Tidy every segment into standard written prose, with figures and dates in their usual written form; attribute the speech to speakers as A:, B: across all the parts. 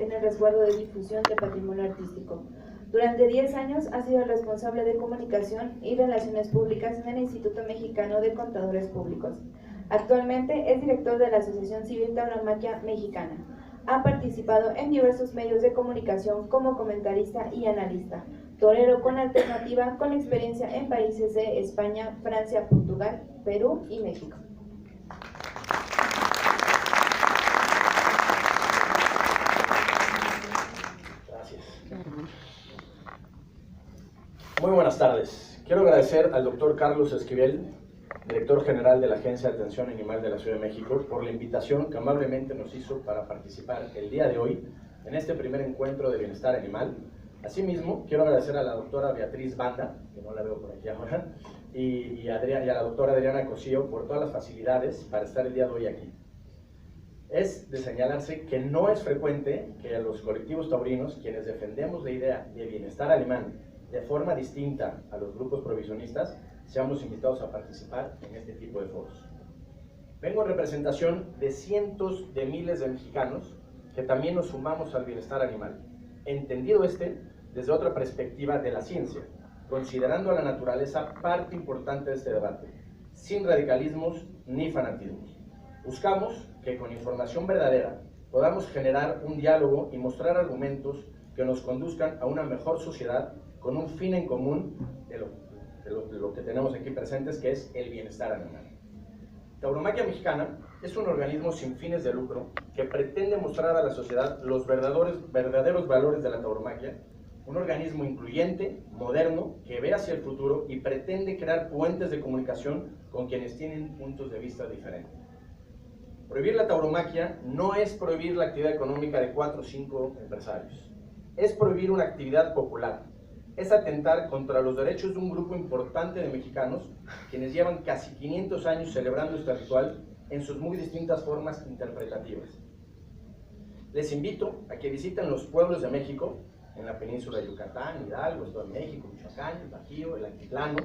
A: en el resguardo de difusión de patrimonio artístico. Durante 10 años ha sido el responsable de comunicación y relaciones públicas en el Instituto Mexicano de Contadores Públicos. Actualmente es director de la Asociación Civil Tauromaquia Mexicana. Ha participado en diversos medios de comunicación como comentarista y analista. Torero con alternativa, con experiencia en países de España, Francia, Portugal, Perú y México.
B: Gracias. Muy buenas tardes. Quiero agradecer al doctor Carlos Esquivel, director general de la Agencia de Atención Animal de la Ciudad de México, por la invitación que amablemente nos hizo para participar el día de hoy en este primer encuentro de bienestar animal. Asimismo, quiero agradecer a la doctora Beatriz Banda, que no la veo por aquí ahora, y a la doctora Adriana Cosío por todas las facilidades para estar el día de hoy aquí. Es de señalarse que no es frecuente que a los colectivos taurinos, quienes defendemos la idea de bienestar animal de forma distinta a los grupos provisionistas, seamos invitados a participar en este tipo de foros. Vengo en representación de cientos de miles de mexicanos que también nos sumamos al bienestar animal, entendido desde otra perspectiva de la ciencia, considerando a la naturaleza parte importante de este debate, sin radicalismos ni fanatismos. Buscamos que con información verdadera podamos generar un diálogo y mostrar argumentos que nos conduzcan a una mejor sociedad con un fin en común de lo que tenemos aquí presentes, que es el bienestar animal. Tauromaquia Mexicana es un organismo sin fines de lucro que pretende mostrar a la sociedad los verdaderos valores de la tauromaquia, un organismo incluyente, moderno, que ve hacia el futuro y pretende crear puentes de comunicación con quienes tienen puntos de vista diferentes. Prohibir la tauromaquia no es prohibir la actividad económica de 4 o 5 empresarios, es prohibir una actividad popular, es atentar contra los derechos de un grupo importante de mexicanos quienes llevan casi 500 años celebrando este ritual en sus muy distintas formas interpretativas. Les invito a que visiten los pueblos de México, en la península de Yucatán, Hidalgo, Estado de México, Michoacán, el Bajío, el Altiplano,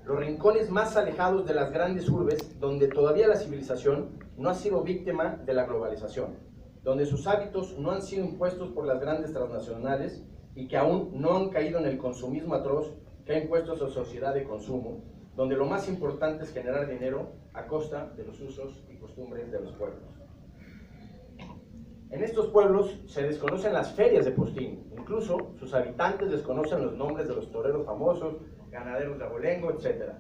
B: los rincones más alejados de las grandes urbes donde todavía la civilización no ha sido víctima de la globalización, donde sus hábitos no han sido impuestos por las grandes transnacionales y que aún no han caído en el consumismo atroz que ha impuesto su sociedad de consumo, donde lo más importante es generar dinero a costa de los usos y costumbres de los pueblos. En estos pueblos se desconocen las ferias de postín, incluso sus habitantes desconocen los nombres de los toreros famosos, ganaderos de abolengo, etc.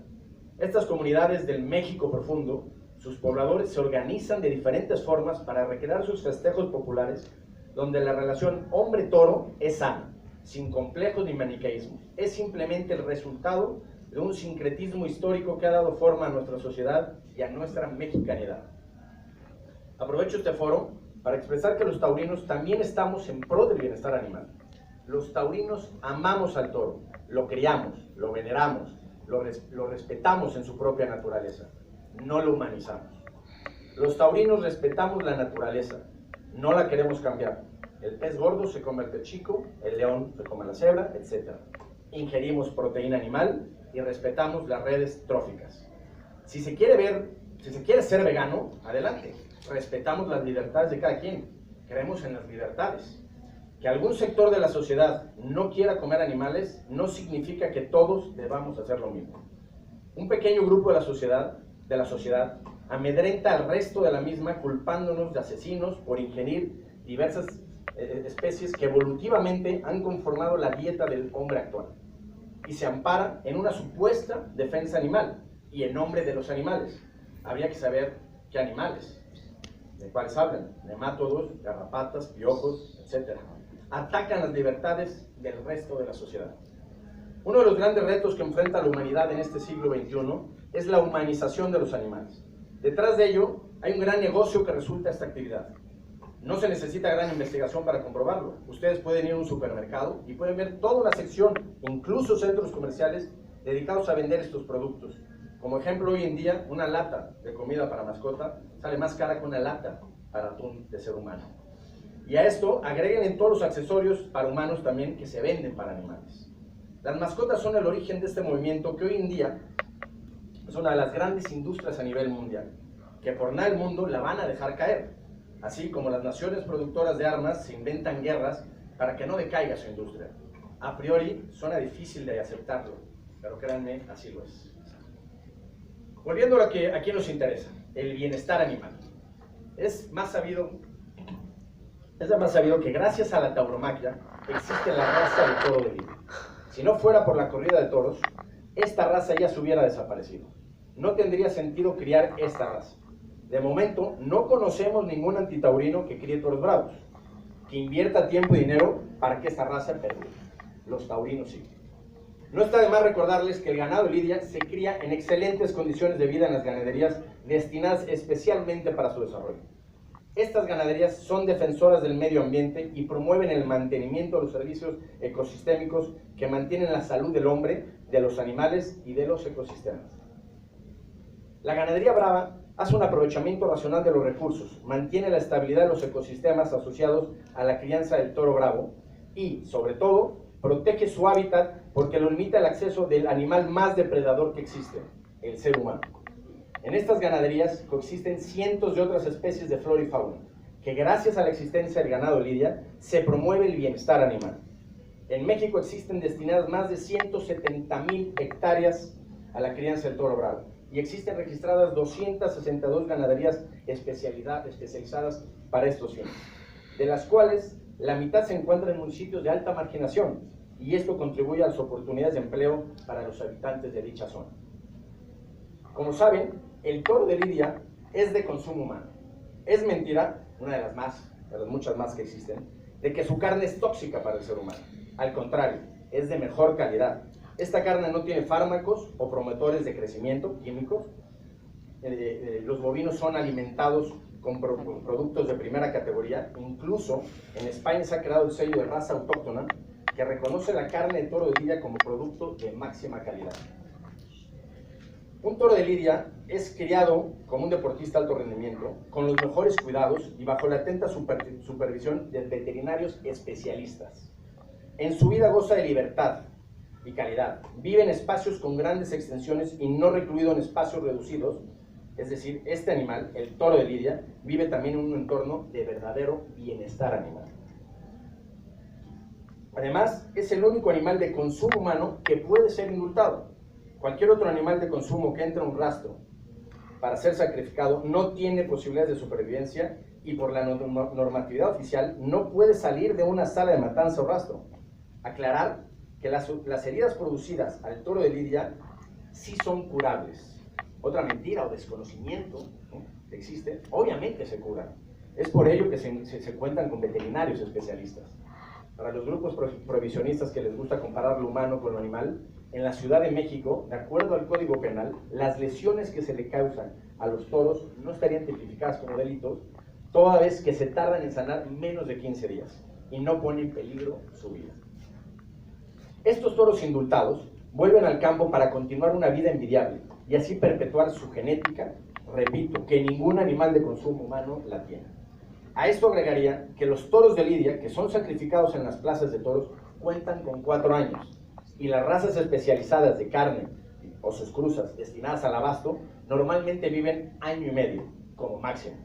B: Estas comunidades del México profundo, sus pobladores se organizan de diferentes formas para recrear sus festejos populares, donde la relación hombre-toro es sana, sin complejos ni maniqueísmos. Es simplemente el resultado de un sincretismo histórico que ha dado forma a nuestra sociedad y a nuestra mexicanidad. Aprovecho este foro para expresar que los taurinos también estamos en pro del bienestar animal. Los taurinos amamos al toro, lo criamos, lo veneramos, lo respetamos en su propia naturaleza, no lo humanizamos. Los taurinos respetamos la naturaleza, no la queremos cambiar. El pez gordo se come al pez chico, el león se come a la cebra, etc. Ingerimos proteína animal y respetamos las redes tróficas. Si se quiere ser vegano, adelante. Respetamos las libertades de cada quien. Creemos en las libertades. Que algún sector de la sociedad no quiera comer animales no significa que todos debamos hacer lo mismo. Un pequeño grupo de la sociedad amedrenta al resto de la misma culpándonos de asesinos por ingerir diversas especies que evolutivamente han conformado la dieta del hombre actual y se ampara en una supuesta defensa animal y en nombre de los animales. Habría que saber qué animales, de cuáles hablan: nemátodos, garrapatas, piojos, etc. Atacan las libertades del resto de la sociedad. Uno de los grandes retos que enfrenta la humanidad en este siglo XXI es la humanización de los animales. Detrás de ello hay un gran negocio que resulta esta actividad. No se necesita gran investigación para comprobarlo. Ustedes pueden ir a un supermercado y pueden ver toda una sección, incluso centros comerciales, dedicados a vender estos productos. Como ejemplo, hoy en día, una lata de comida para mascota sale más cara que una lata para atún de ser humano. Y a esto agreguen en todos los accesorios para humanos también que se venden para animales. Las mascotas son el origen de este movimiento que hoy en día es una de las grandes industrias a nivel mundial, que por nada del mundo la van a dejar caer. así como las naciones productoras de armas se inventan guerras para que no decaiga su industria. A priori suena difícil de aceptarlo, pero créanme, así lo es. Volviendo a lo que aquí nos interesa, el bienestar animal. Es más sabido que gracias a la tauromaquia existe la raza del toro de Lidia. Si no fuera por la corrida de toros, esta raza ya se hubiera desaparecido. No tendría sentido criar esta raza. De momento, no conocemos ningún antitaurino que críe toros bravos, que invierta tiempo y dinero para que esta raza perdure. Los taurinos sí. No está de más recordarles que el ganado de Lidia se cría en excelentes condiciones de vida en las ganaderías destinadas especialmente para su desarrollo. Estas ganaderías son defensoras del medio ambiente y promueven el mantenimiento de los servicios ecosistémicos que mantienen la salud del hombre, de los animales y de los ecosistemas. La ganadería brava hace un aprovechamiento racional de los recursos, mantiene la estabilidad de los ecosistemas asociados a la crianza del toro bravo y, sobre todo, protege su hábitat porque lo limita el acceso del animal más depredador que existe, el ser humano. En estas ganaderías coexisten cientos de otras especies de flora y fauna, que gracias a la existencia del ganado de Lidia se promueve el bienestar animal. En México existen destinadas más de 170,000 hectáreas a la crianza del toro bravo y existen registradas 262 ganaderías especializadas para estos fines, de las cuales la mitad se encuentra en municipios de alta marginación y esto contribuye a las oportunidades de empleo para los habitantes de dicha zona. Como saben, el toro de Lidia es de consumo humano. Es mentira, una de las muchas más que existen, de que su carne es tóxica para el ser humano. Al contrario, es de mejor calidad. Esta carne no tiene fármacos o promotores de crecimiento químicos. Los bovinos son alimentados con productos de primera categoría. Incluso en España se ha creado el sello de raza autóctona que reconoce la carne de toro de Lidia como producto de máxima calidad. Un toro de Lidia es criado como un deportista de alto rendimiento, con los mejores cuidados y bajo la atenta supervisión de veterinarios especialistas. En su vida goza de libertad y calidad. Vive en espacios con grandes extensiones y no recluido en espacios reducidos. Es decir, este animal, el toro de Lidia, vive también en un entorno de verdadero bienestar animal. Además, es el único animal de consumo humano que puede ser indultado. Cualquier otro animal de consumo que entre a un rastro para ser sacrificado no tiene posibilidades de supervivencia y por la normatividad oficial no puede salir de una sala de matanza o rastro. Aclarar que las heridas producidas al toro de Lidia sí son curables. Otra mentira o desconocimiento, ¿no?, que existe, obviamente se curan. Es por ello que se cuentan con veterinarios especialistas. Para los grupos prohibicionistas que les gusta comparar lo humano con lo animal, en la Ciudad de México, de acuerdo al Código Penal, las lesiones que se le causan a los toros no estarían tipificadas como delitos, toda vez que se tardan en sanar menos de 15 días y no pone en peligro su vida. Estos toros indultados vuelven al campo para continuar una vida envidiable y así perpetuar su genética, repito, que ningún animal de consumo humano la tiene. A esto agregaría que los toros de Lidia, que son sacrificados en las plazas de toros, cuentan con 4 años, y las razas especializadas de carne o sus cruzas destinadas al abasto normalmente viven 1 año y medio como máximo.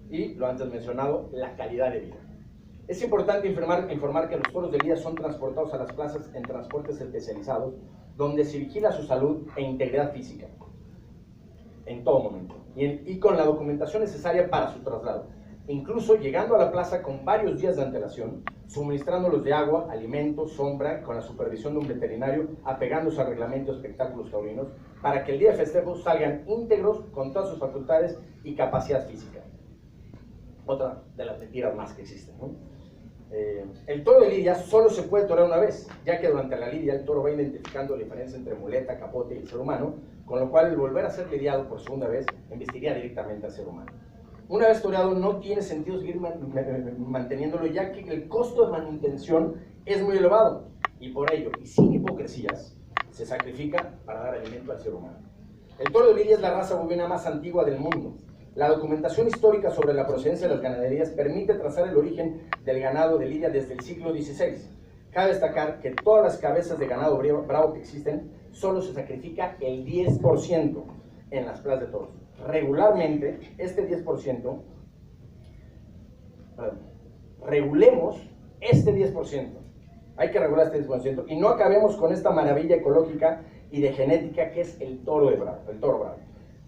B: Y, lo antes mencionado, la calidad de vida. Es importante informar que los toros de Lidia son transportados a las plazas en transportes especializados, donde se vigila su salud e integridad física en todo momento, y con la documentación necesaria para su traslado, incluso llegando a la plaza con varios días de antelación, suministrándolos de agua, alimentos, sombra, con la supervisión de un veterinario, apegándose al reglamento de espectáculos taurinos, para que el día de festejo salgan íntegros con todas sus facultades y capacidad física. Otra de las mentiras más que existen, ¿no? El toro de Lidia solo se puede torear una vez, ya que durante la lidia el toro va identificando la diferencia entre muleta, capote y el ser humano, con lo cual el volver a ser lidiado por segunda vez embestiría directamente al ser humano. Una vez toreado no tiene sentido seguir manteniéndolo, ya que el costo de manutención es muy elevado y por ello, y sin hipocresías, se sacrifica para dar alimento al ser humano. El toro de Lidia es la raza bovina más antigua del mundo. La documentación histórica sobre la procedencia de las ganaderías permite trazar el origen del ganado de Lidia desde el siglo XVI. Cabe destacar que todas las cabezas de ganado bravo que existen, solo se sacrifica el 10% en las plazas de toros. Regularmente, este 10% regulemos este 10%. Hay que regular este 10% y no acabemos con esta maravilla ecológica y de genética que es el toro bravo.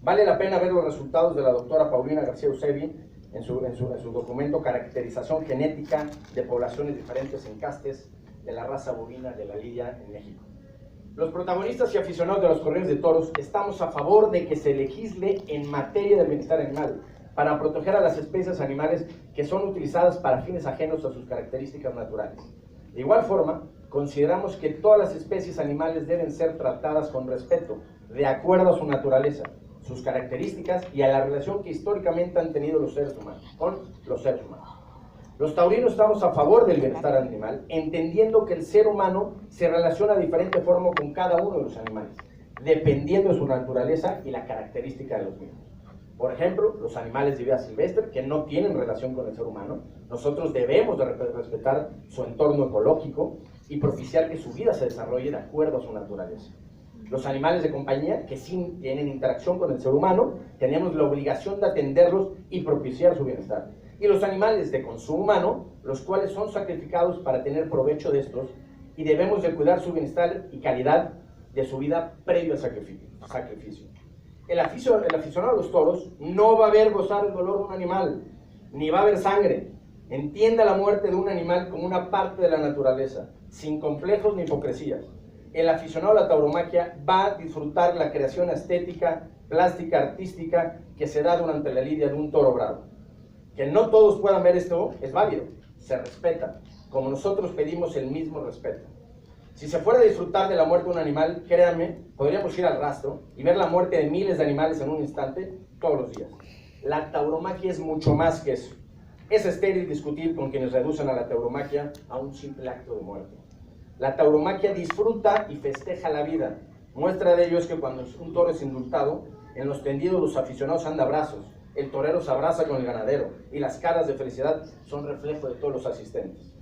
B: Vale la pena ver los resultados de la doctora Paulina García Usebi en su documento Caracterización Genética de Poblaciones Diferentes en Castes de la raza bovina de la lidia en México. Los protagonistas y aficionados de las corridas de toros estamos a favor de que se legisle en materia del bienestar animal para proteger a las especies animales que son utilizadas para fines ajenos a sus características naturales. De igual forma, consideramos que todas las especies animales deben ser tratadas con respeto, de acuerdo a su naturaleza, sus características y a la relación que históricamente han tenido los seres humanos con los seres humanos. Los taurinos estamos a favor del bienestar animal, entendiendo que el ser humano se relaciona de diferente forma con cada uno de los animales, dependiendo de su naturaleza y la característica de los mismos. Por ejemplo, los animales de vida silvestre que no tienen relación con el ser humano, nosotros debemos de respetar su entorno ecológico y propiciar que su vida se desarrolle de acuerdo a su naturaleza. Los animales de compañía que sí tienen interacción con el ser humano, tenemos la obligación de atenderlos y propiciar su bienestar. Y los animales de consumo humano, los cuales son sacrificados para tener provecho de estos, y debemos de cuidar su bienestar y calidad de su vida previo al sacrificio. El aficionado a los toros no va a ver gozar el dolor de un animal, ni va a ver sangre. Entienda la muerte de un animal como una parte de la naturaleza, sin complejos ni hipocresías. El aficionado a la tauromaquia va a disfrutar la creación estética, plástica, artística que se da durante la lidia de un toro bravo. Que no todos puedan ver esto es válido, se respeta, como nosotros pedimos el mismo respeto. Si se fuera a disfrutar de la muerte de un animal, créanme, podríamos ir al rastro y ver la muerte de miles de animales en un instante, todos los días. La tauromaquia es mucho más que eso. Es estéril discutir con quienes reducen a la tauromaquia a un simple acto de muerte. La tauromaquia disfruta y festeja la vida. Muestra de ello es que cuando un toro es indultado, en los tendidos los aficionados dan abrazos, el torero se abraza con el ganadero y las caras de felicidad son reflejo de todos los asistentes.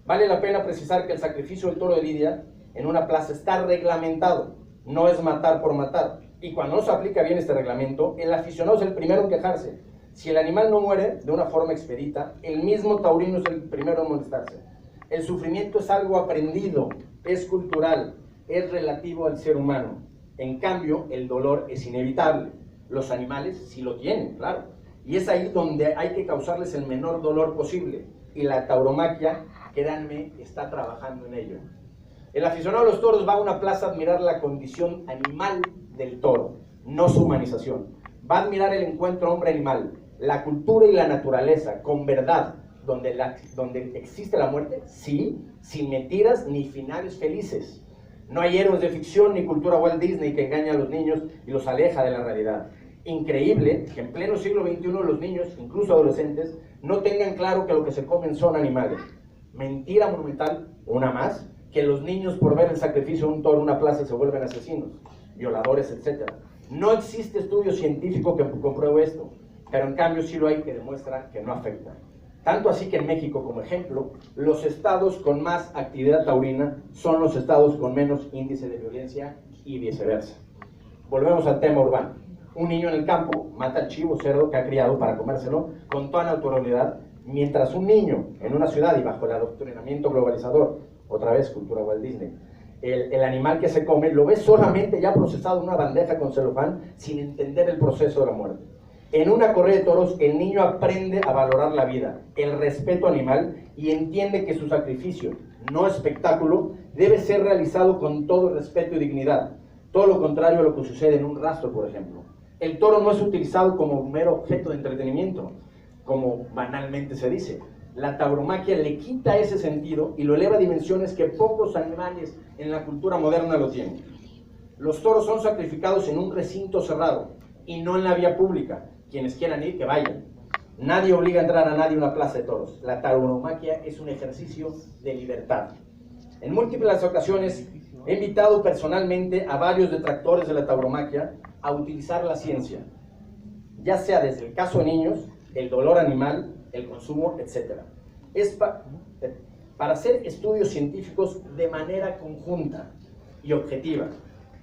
B: Vale la pena precisar que el sacrificio del toro de lidia en una plaza está reglamentado, no es matar por matar. Y cuando no se aplica bien este reglamento, el aficionado es el primero en quejarse. Si el animal no muere de una forma expedita, el mismo taurino es el primero en molestarse. El sufrimiento es algo aprendido, es cultural, es relativo al ser humano. En cambio, el dolor es inevitable. Los animales sí lo tienen, claro. Y es ahí donde hay que causarles el menor dolor posible. Y la tauromaquia, créanme, está trabajando en ello. El aficionado a los toros va a una plaza a admirar la condición animal del toro, no su humanización. Va a admirar el encuentro hombre-animal, la cultura y la naturaleza, con verdad, donde existe la muerte, sí, sin mentiras ni finales felices. No hay héroes de ficción ni cultura Walt Disney que engaña a los niños y los aleja de la realidad. Increíble que en pleno siglo XXI los niños, incluso adolescentes, no tengan claro que lo que se comen son animales. Mentira monumental, una más, que los niños por ver el sacrificio de un toro en una plaza se vuelven asesinos, violadores, etc. No existe estudio científico que compruebe esto, pero en cambio sí lo hay que demuestra que no afecta. Tanto así que en México, como ejemplo, los estados con más actividad taurina son los estados con menos índice de violencia y viceversa. Volvemos al tema urbano. Un niño en el campo mata al chivo cerdo que ha criado para comérselo con toda naturalidad, mientras un niño en una ciudad y bajo el adoctrinamiento globalizador, otra vez cultura Walt Disney, el animal que se come lo ve solamente ya procesado en una bandeja con celofán sin entender el proceso de la muerte. En una corrida de toros, el niño aprende a valorar la vida, el respeto animal y entiende que su sacrificio, no espectáculo, debe ser realizado con todo respeto y dignidad. Todo lo contrario a lo que sucede en un rastro, por ejemplo. El toro no es utilizado como un mero objeto de entretenimiento, como banalmente se dice. La tauromaquia le quita ese sentido y lo eleva a dimensiones que pocos animales en la cultura moderna lo tienen. Los toros son sacrificados en un recinto cerrado y no en la vía pública. Quienes quieran ir, que vayan. Nadie obliga a entrar a nadie a una plaza de toros. La tauromaquia es un ejercicio de libertad. En múltiples ocasiones he invitado personalmente a varios detractores de la tauromaquia a utilizar la ciencia, ya sea desde el caso de niños, el dolor animal, el consumo, etc. Es para hacer estudios científicos de manera conjunta y objetiva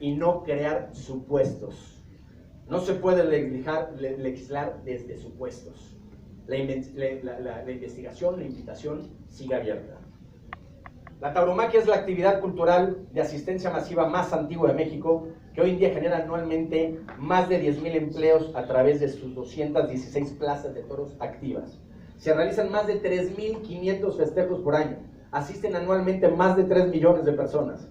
B: y no crear supuestos. No se puede legislar desde supuestos. la investigación, la invitación sigue abierta. La tauromaquia es la actividad cultural de asistencia masiva más antigua de México, que hoy en día genera anualmente más de 10,000 empleos a través de sus 216 plazas de toros activas. Se realizan más de 3,500 festejos por año. Asisten anualmente más de 3 millones de personas.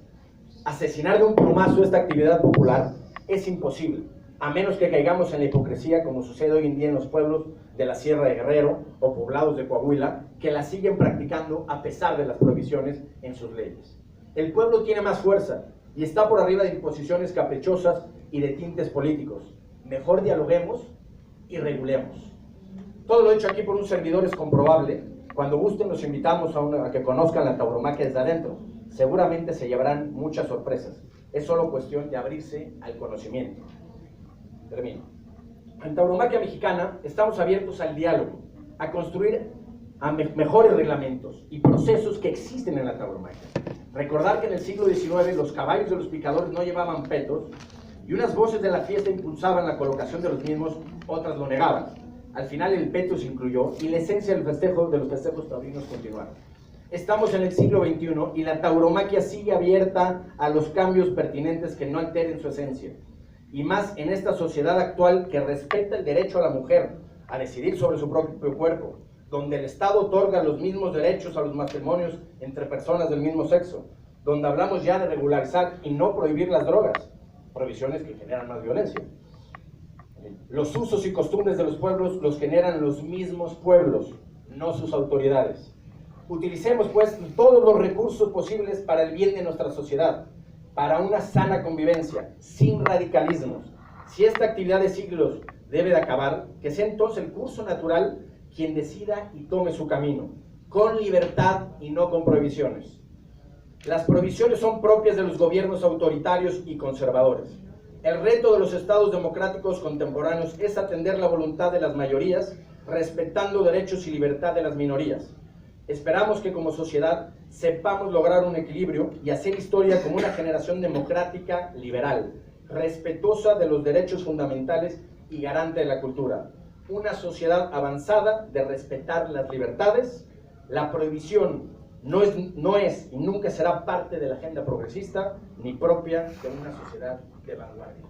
B: Asesinar de un plumazo esta actividad popular es imposible, a menos que caigamos en la hipocresía como sucede hoy en día en los pueblos de la Sierra de Guerrero o poblados de Coahuila, que la siguen practicando a pesar de las prohibiciones en sus leyes. El pueblo tiene más fuerza y está por arriba de imposiciones caprichosas y de tintes políticos. Mejor dialoguemos y regulemos. Todo lo hecho aquí por un servidor es comprobable. Cuando gusten los invitamos a que conozcan la tauromaquia desde adentro. Seguramente se llevarán muchas sorpresas. Es solo cuestión de abrirse al conocimiento. Termino. En Tauromaquia Mexicana estamos abiertos al diálogo, a construir mejores reglamentos y procesos que existen en la tauromaquia. Recordar que en el siglo XIX los caballos de los picadores no llevaban petos y unas voces de la fiesta impulsaban la colocación de los mismos, otras lo negaban. Al final el peto se incluyó y la esencia de los festejos taurinos continuaron. Estamos en el siglo XXI y la tauromaquia sigue abierta a los cambios pertinentes que no alteren su esencia. Y más en esta sociedad actual que respeta el derecho a la mujer a decidir sobre su propio cuerpo, donde el Estado otorga los mismos derechos a los matrimonios entre personas del mismo sexo, donde hablamos ya de regularizar y no prohibir las drogas, prohibiciones que generan más violencia. Los usos y costumbres de los pueblos los generan los mismos pueblos, no sus autoridades. Utilicemos pues todos los recursos posibles para el bien de nuestra sociedad, para una sana convivencia, sin radicalismos. Si esta actividad de siglos debe de acabar, que sea entonces el curso natural quien decida y tome su camino, con libertad y no con prohibiciones. Las prohibiciones son propias de los gobiernos autoritarios y conservadores. El reto de los estados democráticos contemporáneos es atender la voluntad de las mayorías, respetando derechos y libertad de las minorías. Esperamos que como sociedad sepamos lograr un equilibrio y hacer historia como una generación democrática, liberal, respetuosa de los derechos fundamentales y garante de la cultura. Una sociedad avanzada de respetar las libertades. La prohibición no es y nunca será parte de la agenda progresista ni propia de una sociedad de vanguardia.